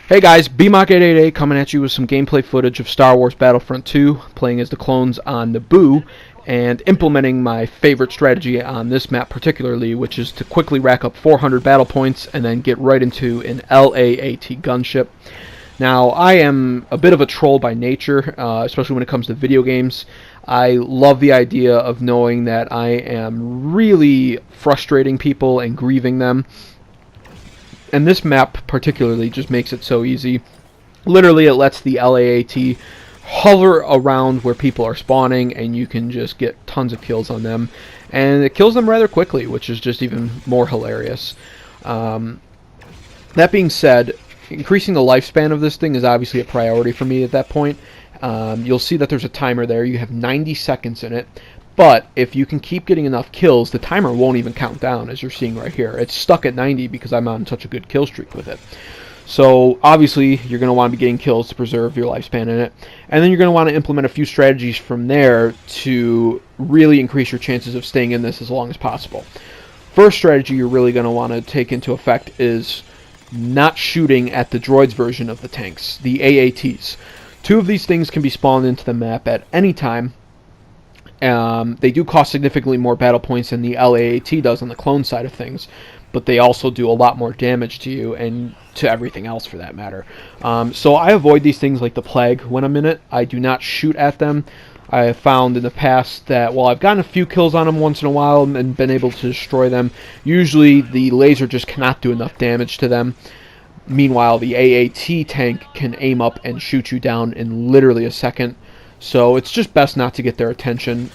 Hey guys, BMOC888 coming at you with some gameplay footage of Star Wars Battlefront 2, playing as the clones on Naboo, and implementing my favorite strategy on this map particularly, which is to quickly rack up 400 battle points and then get right into an LAAT gunship. Now, I am a bit of a troll by nature, especially when it comes to video games. I love the idea of knowing that I am really frustrating people and grieving them. And this map particularly just makes it so easy. Literally, it lets the LAAT hover around where people are spawning, and you can just get tons of kills on them. And it kills them rather quickly, which is just even more hilarious. That being said, increasing the lifespan of this thing is obviously a priority for me at that point. You'll see that there's a timer there. You have 90 seconds in it. But if you can keep getting enough kills, the timer won't even count down, as you're seeing right here. It's stuck at 90 because I'm on such a good kill streak with it. So obviously you're going to want to be getting kills to preserve your lifespan in it. And then you're going to want to implement a few strategies from there to really increase your chances of staying in this as long as possible. First strategy you're really going to want to take into effect is not shooting at the droids version of the tanks, the AATs. Two of these things can be spawned into the map at any time. They do cost significantly more battle points than the LAAT does on the clone side of things, but they also do a lot more damage to you and to everything else for that matter. So I avoid these things like the plague when I'm in it. I do not shoot at them. I have found in the past that while I've gotten a few kills on them once in a while and been able to destroy them, usually the laser just cannot do enough damage to them. Meanwhile, the AAT tank can aim up and shoot you down in literally a second. So it's just best not to get their attention.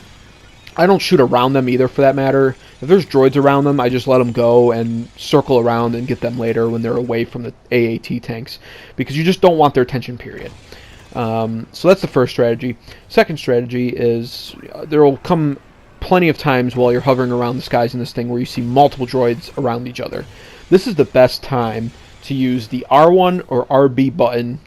I don't shoot around them either, for that matter. If there's droids around them, I just let them go and circle around and get them later when they're away from the AAT tanks, because you just don't want their attention, period. So that's the first strategy. Second strategy is there will come plenty of times while you're hovering around the skies in this thing where you see multiple droids around each other. This is the best time to use the R1 or RB button,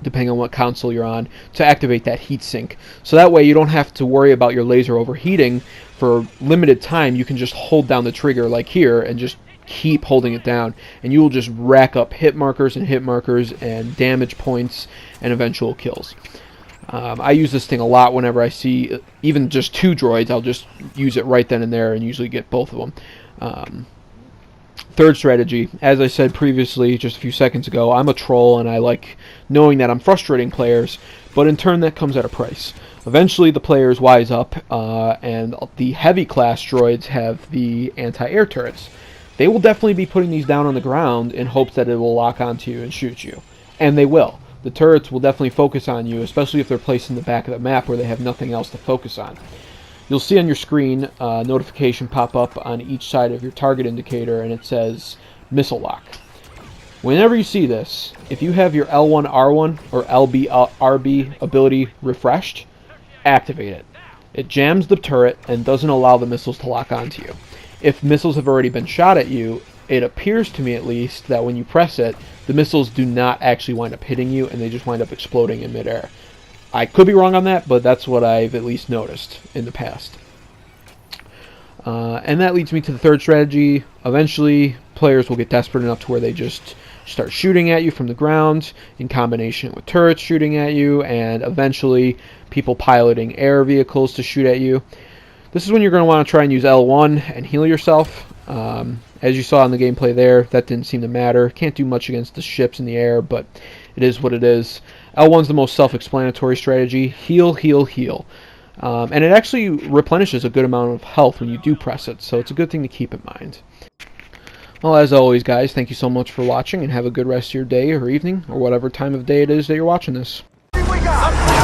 depending on what console you're on, to activate that heat sink. So that way you don't have to worry about your laser overheating for limited time. You can just hold down the trigger like here and just keep holding it down, and you will just rack up hit markers and damage points and eventual kills. I use this thing a lot whenever I see even just two droids. I'll just use it right then and there and usually get both of them. Third strategy, as I said previously just a few seconds ago, I'm a troll and I like knowing that I'm frustrating players, but in turn that comes at a price. Eventually the players wise up, and the heavy class droids have the anti-air turrets. They will definitely be putting these down on the ground in hopes that it will lock onto you and shoot you. And they will. The turrets will definitely focus on you, especially if they're placed in the back of the map where they have nothing else to focus on. You'll see on your screen a notification pop up on each side of your target indicator, and it says missile lock. Whenever you see this, if you have your L1R1 or LB-RB ability refreshed, activate it. It jams the turret and doesn't allow the missiles to lock onto you. If missiles have already been shot at you, it appears to me at least that when you press it, the missiles do not actually wind up hitting you and they just wind up exploding in midair. I could be wrong on that, but that's what I've at least noticed in the past. And that leads me to the third strategy. Eventually, players will get desperate enough to where they just start shooting at you from the ground in combination with turrets shooting at you, and eventually people piloting air vehicles to shoot at you. This is when you're going to want to try and use L1 and heal yourself. As you saw in the gameplay there, that didn't seem to matter. Can't do much against the ships in the air, but it is what it is. L1's the most self-explanatory strategy. Heal, heal, heal. And it actually replenishes a good amount of health when you do press it, so it's a good thing to keep in mind. Well, as always, guys, thank you so much for watching, and have a good rest of your day or evening, or whatever time of day it is that you're watching this. We got